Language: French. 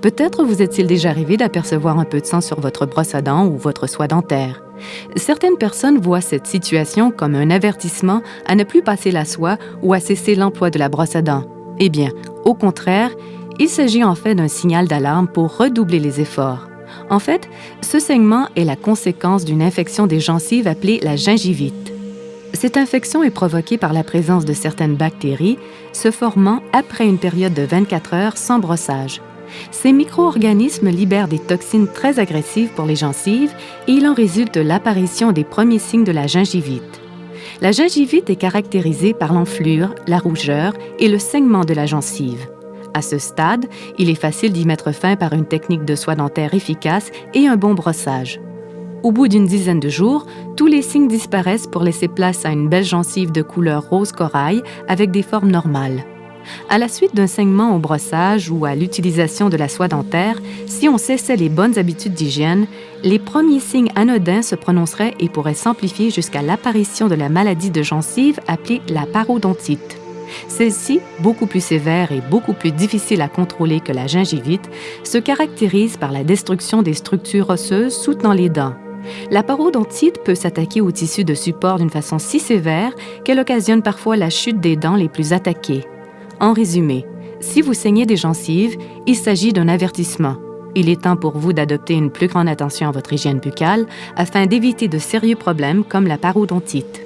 Peut-être vous est-il déjà arrivé d'apercevoir un peu de sang sur votre brosse à dents ou votre soie dentaire. Certaines personnes voient cette situation comme un avertissement à ne plus passer la soie ou à cesser l'emploi de la brosse à dents. Eh bien, au contraire, il s'agit en fait d'un signal d'alarme pour redoubler les efforts. En fait, ce saignement est la conséquence d'une infection des gencives appelée la gingivite. Cette infection est provoquée par la présence de certaines bactéries se formant après une période de 24 heures sans brossage. Ces micro-organismes libèrent des toxines très agressives pour les gencives et il en résulte l'apparition des premiers signes de la gingivite. La gingivite est caractérisée par l'enflure, la rougeur et le saignement de la gencive. À ce stade, il est facile d'y mettre fin par une technique de soie dentaire efficace et un bon brossage. Au bout d'une dizaine de jours, tous les signes disparaissent pour laisser place à une belle gencive de couleur rose corail avec des formes normales. À la suite d'un saignement au brossage ou à l'utilisation de la soie dentaire, si on cessait les bonnes habitudes d'hygiène, les premiers signes anodins se prononceraient et pourraient s'amplifier jusqu'à l'apparition de la maladie de gencive appelée la parodontite. Celle-ci, beaucoup plus sévère et beaucoup plus difficile à contrôler que la gingivite, se caractérise par la destruction des structures osseuses soutenant les dents. La parodontite peut s'attaquer aux tissus de support d'une façon si sévère qu'elle occasionne parfois la chute des dents les plus attaquées. En résumé, si vous saignez des gencives, il s'agit d'un avertissement. Il est temps pour vous d'adopter une plus grande attention à votre hygiène buccale afin d'éviter de sérieux problèmes comme la parodontite.